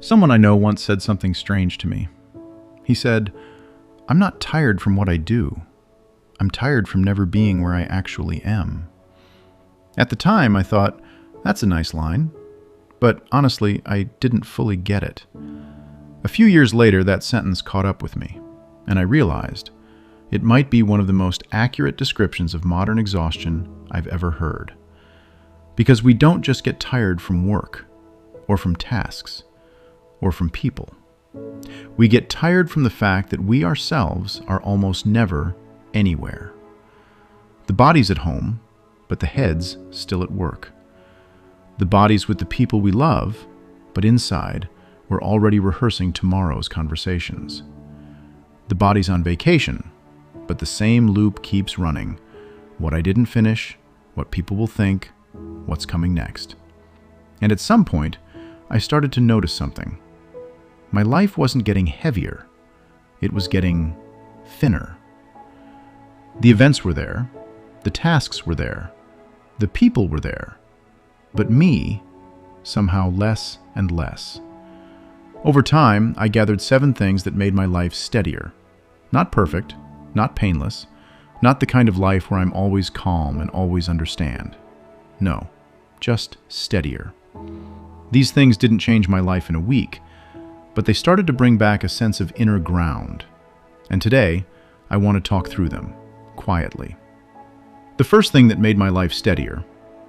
Someone I know once said something strange to me. He said, "I'm not tired from what I do. I'm tired from never being where I actually am." At the time, I thought, that's a nice line. But honestly, I didn't fully get it. A few years later, that sentence caught up with me, and I realized it might be one of the most accurate descriptions of modern exhaustion I've ever heard. Because we don't just get tired from work, or from tasks, or from people. We get tired from the fact that we ourselves are almost never anywhere. The body's at home, but the head's still at work. The body's with the people we love, but inside, we're already rehearsing tomorrow's conversations. The body's on vacation, but the same loop keeps running. What I didn't finish, what people will think, what's coming next. And at some point, I started to notice something. My life wasn't getting heavier, it was getting thinner. The events were there, the tasks were there, the people were there, but me, somehow less and less. Over time, I gathered 7 things that made my life steadier. Not perfect, not painless, not the kind of life where I'm always calm and always understand. No, just steadier. These things didn't change my life in a week, but they started to bring back a sense of inner ground. And today, I want to talk through them, quietly. The first thing that made my life steadier: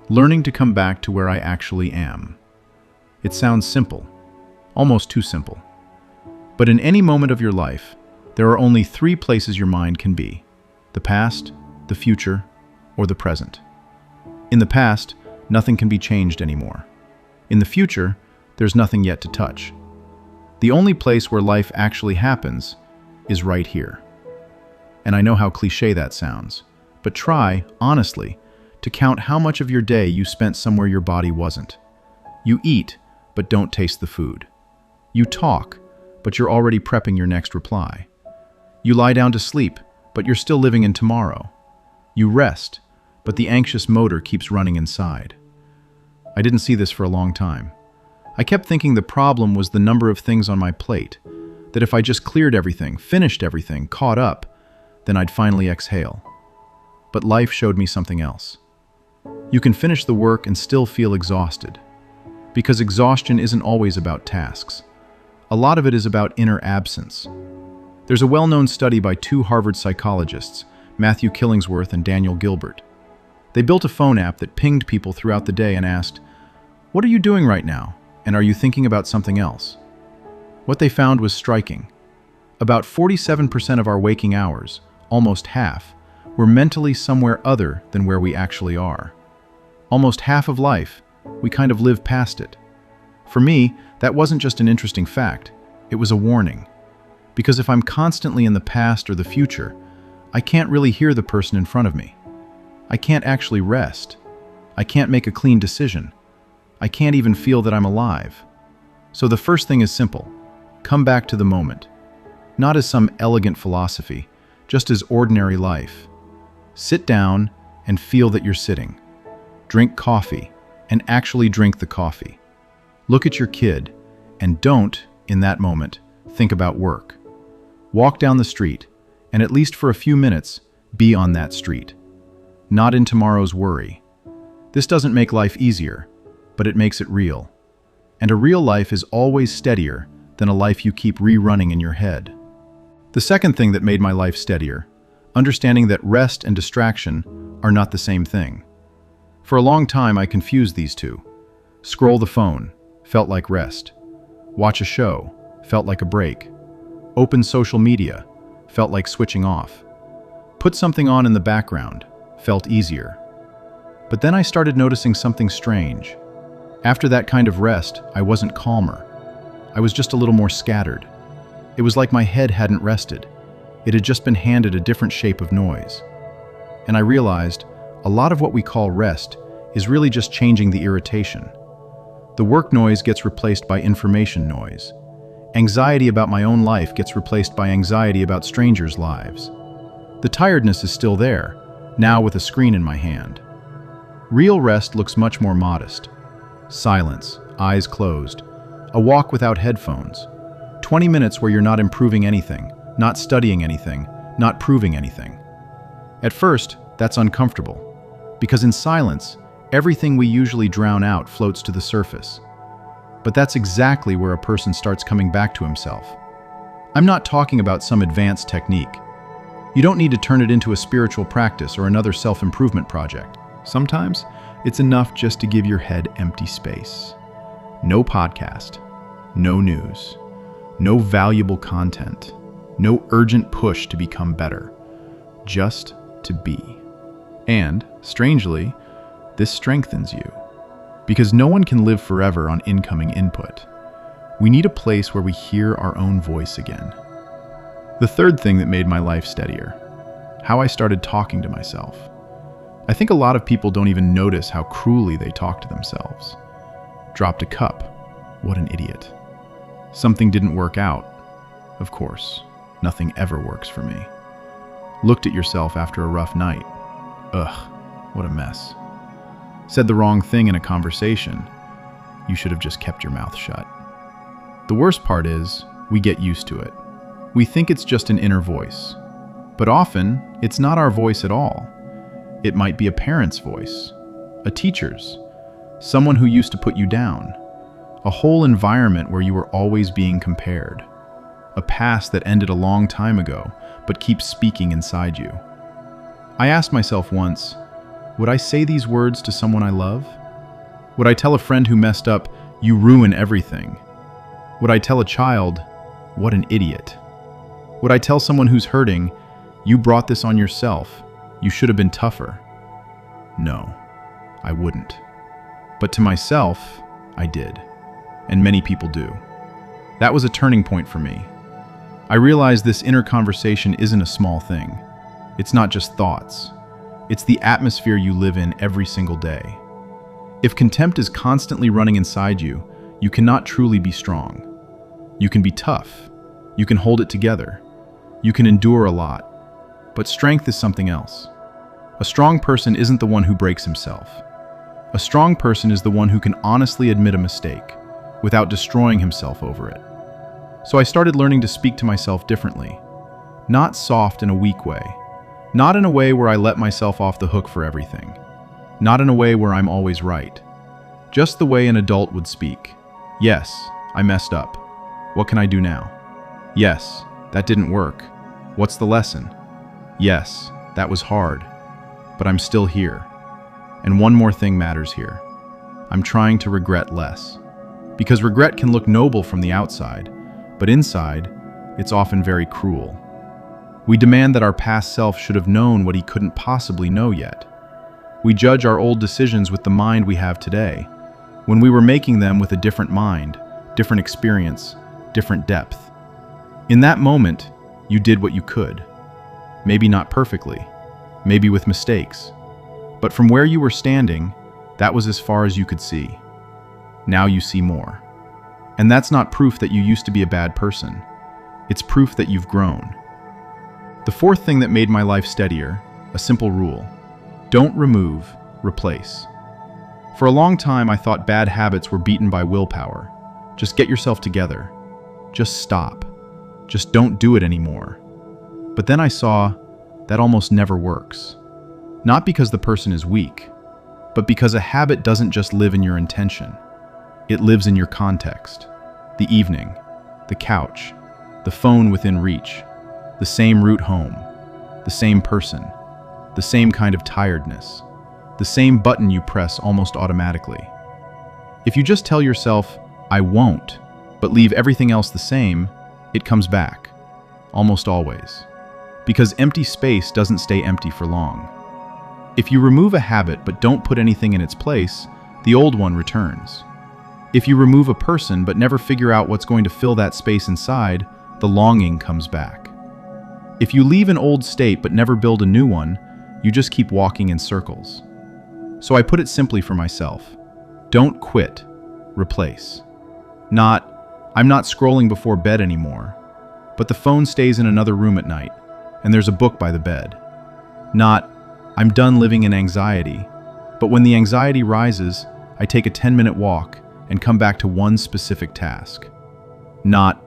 learning to come back to where I actually am. It sounds simple, almost too simple. But in any moment of your life, there are only 3 places your mind can be: the past, the future, or the present. In the past, nothing can be changed anymore. In the future, there's nothing yet to touch. The only place where life actually happens is right here. And I know how cliché that sounds, but try, honestly, to count how much of your day you spent somewhere your body wasn't. You eat, but don't taste the food. You talk, but you're already prepping your next reply. You lie down to sleep, but you're still living in tomorrow. You rest, but the anxious motor keeps running inside. I didn't see this for a long time. I kept thinking the problem was the number of things on my plate, that if I just cleared everything, finished everything, caught up, then I'd finally exhale. But life showed me something else. You can finish the work and still feel exhausted. Because exhaustion isn't always about tasks. A lot of it is about inner absence. There's a well-known study by 2 Harvard psychologists, Matthew Killingsworth and Daniel Gilbert. They built a phone app that pinged people throughout the day and asked, "What are you doing right now? And are you thinking about something else?" What they found was striking. About 47% of our waking hours, almost half, were mentally somewhere other than where we actually are. Almost half of life, we kind of live past it. For me, that wasn't just an interesting fact, it was a warning. Because if I'm constantly in the past or the future, I can't really hear the person in front of me. I can't actually rest. I can't make a clean decision. I can't even feel that I'm alive. So the first thing is simple. Come back to the moment. Not as some elegant philosophy, just as ordinary life. Sit down and feel that you're sitting. Drink coffee and actually drink the coffee. Look at your kid and don't, in that moment, think about work. Walk down the street and at least for a few minutes, be on that street. Not in tomorrow's worry. This doesn't make life easier, but it makes it real. And a real life is always steadier than a life you keep rerunning in your head. The second thing that made my life steadier: understanding that rest and distraction are not the same thing. For a long time, I confused these two. Scroll the phone felt like rest. Watch a show felt like a break. Open social media felt like switching off. Put something on in the background felt easier. But then I started noticing something strange. After that kind of rest, I wasn't calmer. I was just a little more scattered. It was like my head hadn't rested. It had just been handed a different shape of noise. And I realized a lot of what we call rest is really just changing the irritation. The work noise gets replaced by information noise. Anxiety about my own life gets replaced by anxiety about strangers' lives. The tiredness is still there, now with a screen in my hand. Real rest looks much more modest. Silence, eyes closed, a walk without headphones, 20 minutes where you're not improving anything, not studying anything, not proving anything. At first, that's uncomfortable, because in silence, everything we usually drown out floats to the surface. But that's exactly where a person starts coming back to himself. I'm not talking about some advanced technique. You don't need to turn it into a spiritual practice or another self-improvement project. Sometimes, it's enough just to give your head empty space. No podcast, no news, no valuable content, no urgent push to become better, just to be. And, strangely, this strengthens you. Because no one can live forever on incoming input. We need a place where we hear our own voice again. The third thing that made my life steadier: how I started talking to myself. I think a lot of people don't even notice how cruelly they talk to themselves. Dropped a cup. What an idiot. Something didn't work out. Of course, nothing ever works for me. Looked at yourself after a rough night. Ugh, what a mess. Said the wrong thing in a conversation. You should have just kept your mouth shut. The worst part is, we get used to it. We think it's just an inner voice. But often, it's not our voice at all. It might be a parent's voice, a teacher's, someone who used to put you down, a whole environment where you were always being compared, a past that ended a long time ago, but keeps speaking inside you. I asked myself once, would I say these words to someone I love? Would I tell a friend who messed up, "You ruin everything"? Would I tell a child, "What an idiot"? Would I tell someone who's hurting, "You brought this on yourself, you should have been tougher"? No, I wouldn't. But to myself, I did. And many people do. That was a turning point for me. I realized this inner conversation isn't a small thing. It's not just thoughts. It's the atmosphere you live in every single day. If contempt is constantly running inside you, you cannot truly be strong. You can be tough. You can hold it together. You can endure a lot. But strength is something else. A strong person isn't the one who breaks himself. A strong person is the one who can honestly admit a mistake without destroying himself over it. So I started learning to speak to myself differently. Not soft in a weak way. Not in a way where I let myself off the hook for everything. Not in a way where I'm always right. Just the way an adult would speak. Yes, I messed up. What can I do now? Yes, that didn't work. What's the lesson? Yes, that was hard. But I'm still here. And one more thing matters here. I'm trying to regret less. Because regret can look noble from the outside, but inside, it's often very cruel. We demand that our past self should have known what he couldn't possibly know yet. We judge our old decisions with the mind we have today, when we were making them with a different mind, different experience, different depth. In that moment, you did what you could. Maybe not perfectly, maybe with mistakes. But from where you were standing, that was as far as you could see. Now you see more. And that's not proof that you used to be a bad person. It's proof that you've grown. The fourth thing that made my life steadier, a simple rule: don't remove, replace. For a long time, I thought bad habits were beaten by willpower. Just get yourself together. Just stop. Just don't do it anymore. But then I saw that almost never works. Not because the person is weak, but because a habit doesn't just live in your intention. It lives in your context. The evening, the couch, the phone within reach, the same route home, the same person, the same kind of tiredness, the same button you press almost automatically. If you just tell yourself, "I won't," but leave everything else the same, it comes back, almost always. Because empty space doesn't stay empty for long. If you remove a habit but don't put anything in its place, the old one returns. If you remove a person but never figure out what's going to fill that space inside, the longing comes back. If you leave an old state but never build a new one, you just keep walking in circles. So I put it simply for myself: don't quit, replace. Not, I'm not scrolling before bed anymore, but the phone stays in another room at night, and there's a book by the bed. Not, I'm done living in anxiety, but when the anxiety rises, I take a 10-minute walk and come back to one specific task. Not,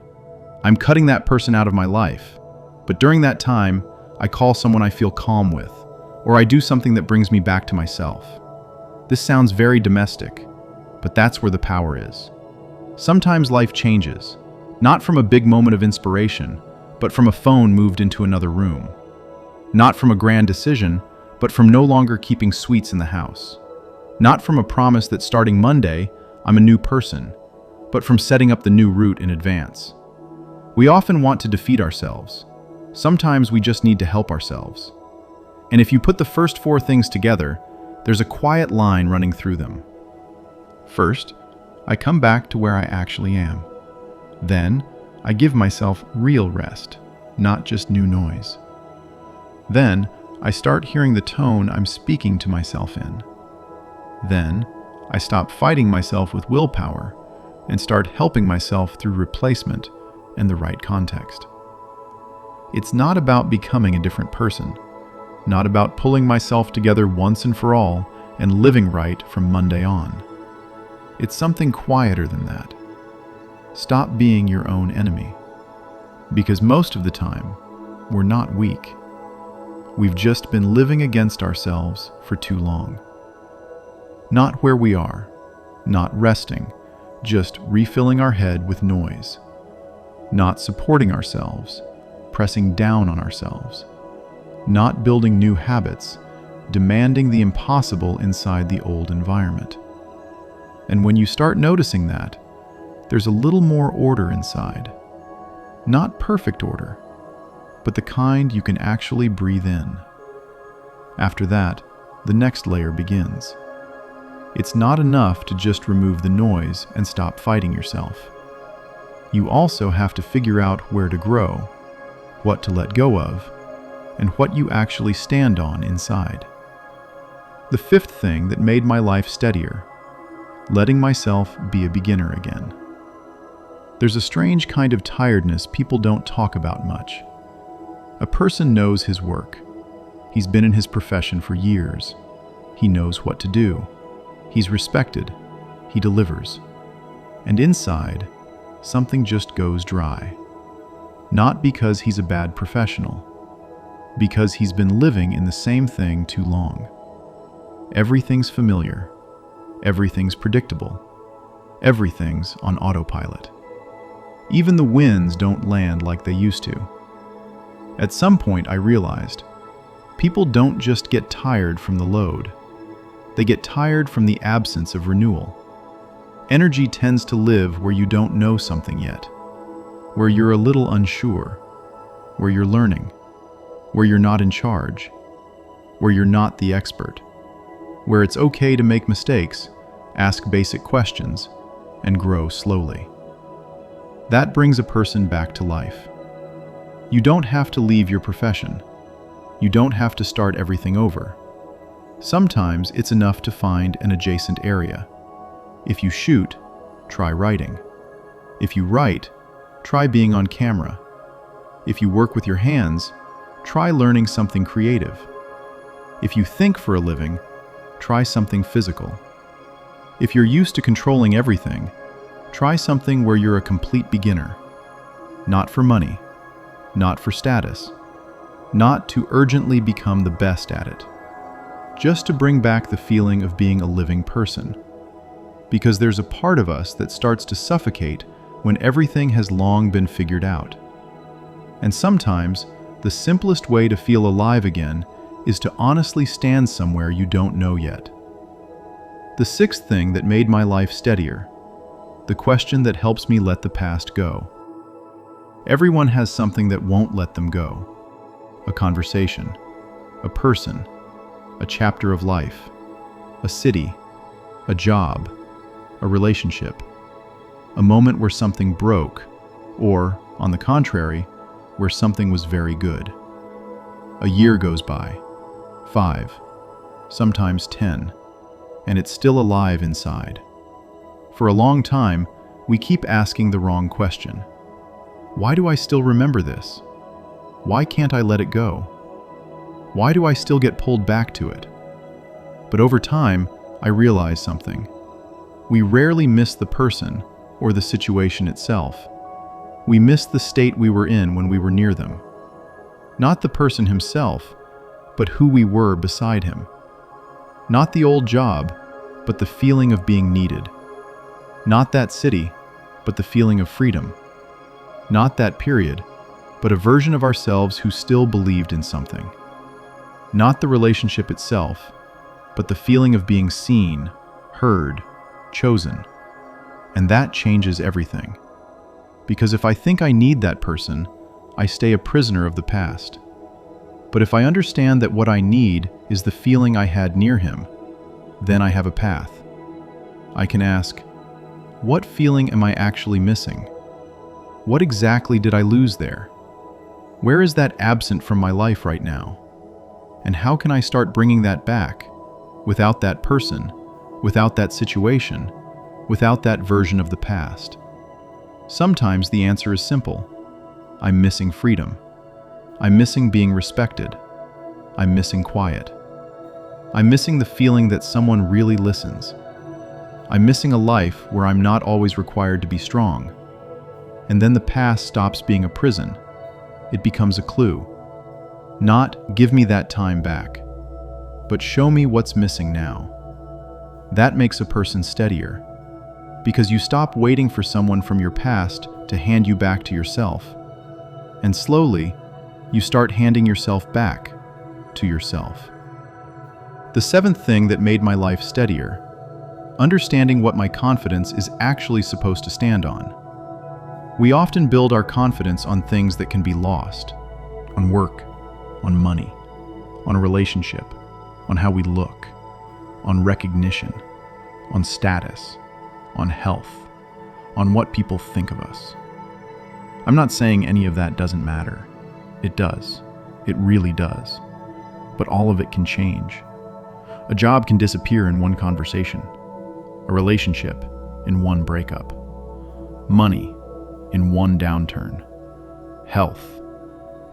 I'm cutting that person out of my life, but during that time, I call someone I feel calm with, or I do something that brings me back to myself. This sounds very domestic, but that's where the power is. Sometimes life changes, not from a big moment of inspiration, but from a phone moved into another room. Not from a grand decision, but from no longer keeping sweets in the house. Not from a promise that starting Monday, I'm a new person, but from setting up the new route in advance. We often want to defeat ourselves. Sometimes we just need to help ourselves. And if you put the first 4 things together, there's a quiet line running through them. First, I come back to where I actually am. Then, I give myself real rest, not just new noise. Then, I start hearing the tone I'm speaking to myself in. Then, I stop fighting myself with willpower and start helping myself through replacement and the right context. It's not about becoming a different person, not about pulling myself together once and for all and living right from Monday on. It's something quieter than that. Stop being your own enemy. Because most of the time, we're not weak. We've just been living against ourselves for too long. Not where we are, not resting, just refilling our head with noise. Not supporting ourselves, pressing down on ourselves. Not building new habits, demanding the impossible inside the old environment. And when you start noticing that, there's a little more order inside. Not perfect order, but the kind you can actually breathe in. After that, the next layer begins. It's not enough to just remove the noise and stop fighting yourself. You also have to figure out where to grow, what to let go of, and what you actually stand on inside. The 5th thing that made my life steadier: letting myself be a beginner again. There's a strange kind of tiredness people don't talk about much. A person knows his work. He's been in his profession for years. He knows what to do. He's respected. He delivers. And inside, something just goes dry. Not because he's a bad professional, because he's been living in the same thing too long. Everything's familiar. Everything's predictable. Everything's on autopilot. Even the winds don't land like they used to. At some point, I realized people don't just get tired from the load. They get tired from the absence of renewal. Energy tends to live where you don't know something yet, where you're a little unsure, where you're learning, where you're not in charge, where you're not the expert, where it's okay to make mistakes, ask basic questions, and grow slowly. That brings a person back to life. You don't have to leave your profession. You don't have to start everything over. Sometimes it's enough to find an adjacent area. If you shoot, try writing. If you write, try being on camera. If you work with your hands, try learning something creative. If you think for a living, try something physical. If you're used to controlling everything, try something where you're a complete beginner. Not for money, not for status, not to urgently become the best at it. Just to bring back the feeling of being a living person. Because there's a part of us that starts to suffocate when everything has long been figured out. And sometimes, the simplest way to feel alive again is to honestly stand somewhere you don't know yet. The 6th thing that made my life steadier: the question that helps me let the past go. Everyone has something that won't let them go. A conversation, a person, a chapter of life, a city, a job, a relationship, a moment where something broke, or, on the contrary, where something was very good. A year goes by, 5, sometimes 10, and it's still alive inside. For a long time, we keep asking the wrong question. Why do I still remember this? Why can't I let it go? Why do I still get pulled back to it? But over time, I realized something. we rarely miss the person or the situation itself. We miss the state we were in when we were near them. Not the person himself, but who we were beside him. Not the old job, but the feeling of being needed. Not that city, but the feeling of freedom. Not that period, but a version of ourselves who still believed in something. Not the relationship itself, but the feeling of being seen, heard, chosen. And that changes everything. Because if I think I need that person, I stay a prisoner of the past. But if I understand that what I need is the feeling I had near him, then I have a path. I can ask, what feeling am I actually missing? What exactly did I lose there? Where is that absent from my life right now? And how can I start bringing that back, without that person, without that situation, without that version of the past? Sometimes the answer is simple. I'm missing freedom. I'm missing being respected. I'm missing quiet. I'm missing the feeling that someone really listens. I'm missing a life where I'm not always required to be strong. And then the past stops being a prison. It becomes a clue. Not, give me that time back, but show me what's missing now. That makes a person steadier, because you stop waiting for someone from your past to hand you back to yourself. And slowly, you start handing yourself back to yourself. The seventh thing that made my life steadier: understanding what my confidence is actually supposed to stand on. We often build our confidence on things that can be lost, on work, on money, on a relationship, on how we look, on recognition, on status, on health, on what people think of us. I'm not saying any of that doesn't matter. It does. It really does. But all of it can change. A job can disappear in one conversation. A relationship in one breakup. Money in one downturn. Health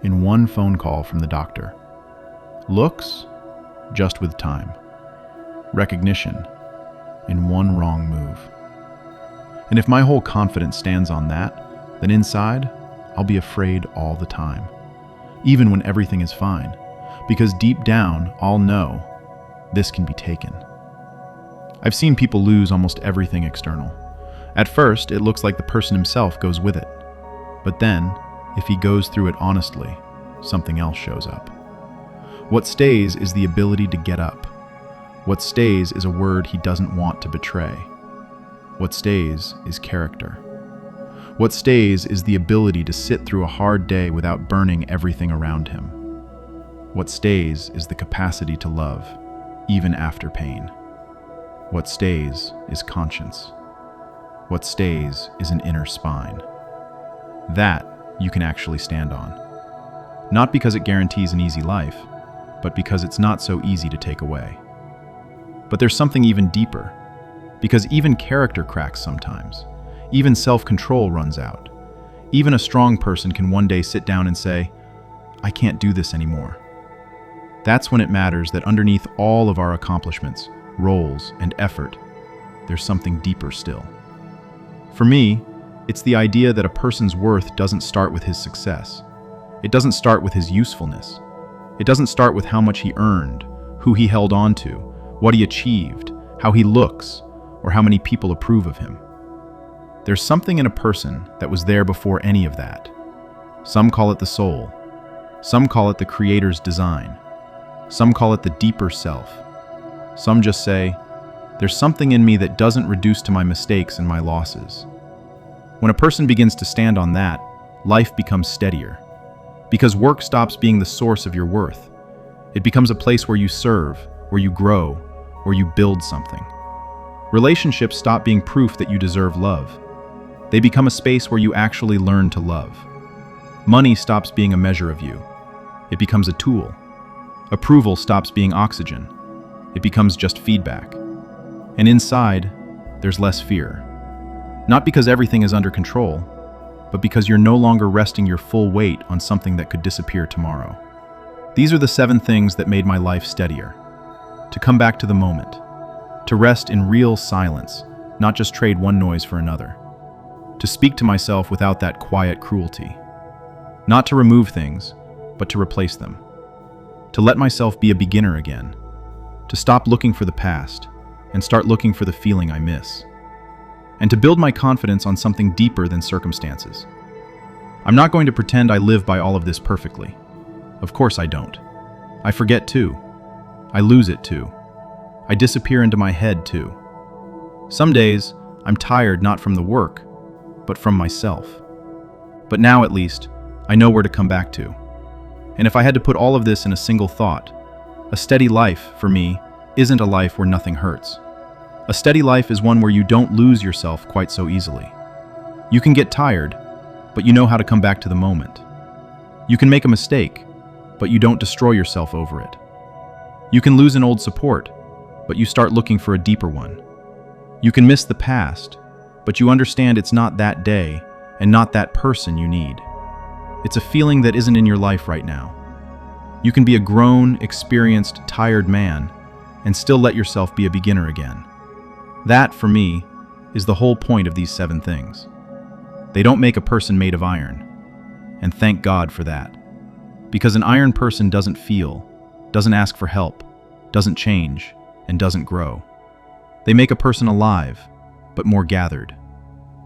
in one phone call from the doctor. Looks, just with time. Recognition in one wrong move. And if my whole confidence stands on that, then inside, I'll be afraid all the time, even when everything is fine, because deep down, I'll know this can be taken. I've seen people lose almost everything external. At first, it looks like the person himself goes with it. But then, if he goes through it honestly, something else shows up. What stays is the ability to get up. What stays is a word he doesn't want to betray. What stays is character. What stays is the ability to sit through a hard day without burning everything around him. What stays is the capacity to love, even after pain. What stays is conscience. What stays is an inner spine. That you can actually stand on. Not because it guarantees an easy life, but because it's not so easy to take away. But there's something even deeper, because even character cracks sometimes. Even self-control runs out. Even a strong person can one day sit down and say, I can't do this anymore. That's when it matters that underneath all of our accomplishments, roles, and effort, there's something deeper still. For me, it's the idea that a person's worth doesn't start with his success. It doesn't start with his usefulness. It doesn't start with how much he earned, who he held on to, what he achieved, how he looks, or how many people approve of him. There's something in a person that was there before any of that. Some call it the soul. Some call it the creator's design. Some call it the deeper self. Some just say, there's something in me that doesn't reduce to my mistakes and my losses. When a person begins to stand on that, life becomes steadier. Because work stops being the source of your worth. It becomes a place where you serve, where you grow, where you build something. Relationships stop being proof that you deserve love. They become a space where you actually learn to love. Money stops being a measure of you. It becomes a tool. Approval stops being oxygen. It becomes just feedback. And inside, there's less fear. Not because everything is under control, but because you're no longer resting your full weight on something that could disappear tomorrow. These are the 7 things that made my life steadier. To come back to the moment. To rest in real silence, not just trade one noise for another. To speak to myself without that quiet cruelty. Not to remove things, but to replace them. To let myself be a beginner again. To stop looking for the past and start looking for the feeling I miss. And to build my confidence on something deeper than circumstances. I'm not going to pretend I live by all of this perfectly. Of course I don't. I forget too. I lose it too. I disappear into my head too. Some days, I'm tired not from the work, but from myself. But now at least, I know where to come back to. And if I had to put all of this in a single thought, a steady life, for me, isn't a life where nothing hurts. A steady life is one where you don't lose yourself quite so easily. You can get tired, but you know how to come back to the moment. You can make a mistake, but you don't destroy yourself over it. You can lose an old support, but you start looking for a deeper one. You can miss the past, but you understand it's not that day and not that person you need. It's a feeling that isn't in your life right now. You can be a grown, experienced, tired man and still let yourself be a beginner again. That, for me, is the whole point of these 7 things. They don't make a person made of iron, and thank God for that. Because an iron person doesn't feel, doesn't ask for help, doesn't change, and doesn't grow. They make a person alive, but more gathered.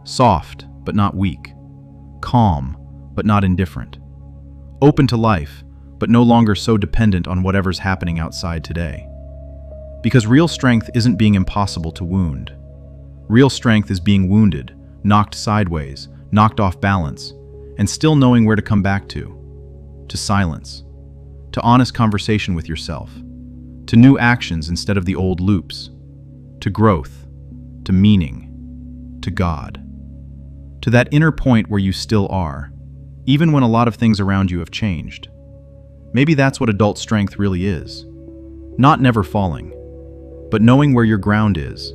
Soft, but not weak. Calm, but not indifferent. Open to life, but no longer so dependent on whatever's happening outside today. Because real strength isn't being impossible to wound. Real strength is being wounded, knocked sideways, knocked off balance, and still knowing where to come back to silence, to honest conversation with yourself, to new actions instead of the old loops, to growth, to meaning, to God, to that inner point where you still are, even when a lot of things around you have changed. Maybe that's what adult strength really is. Not never falling, but knowing where your ground is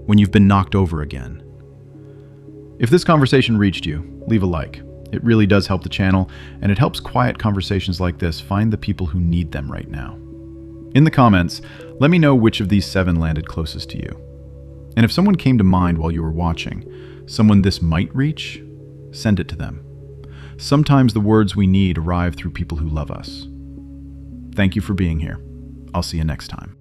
when you've been knocked over again. If this conversation reached you, leave a like. It really does help the channel, and it helps quiet conversations like this find the people who need them right now. In the comments, let me know which of these 7 landed closest to you. And if someone came to mind while you were watching, someone this might reach, send it to them. Sometimes the words we need arrive through people who love us. Thank you for being here. I'll see you next time.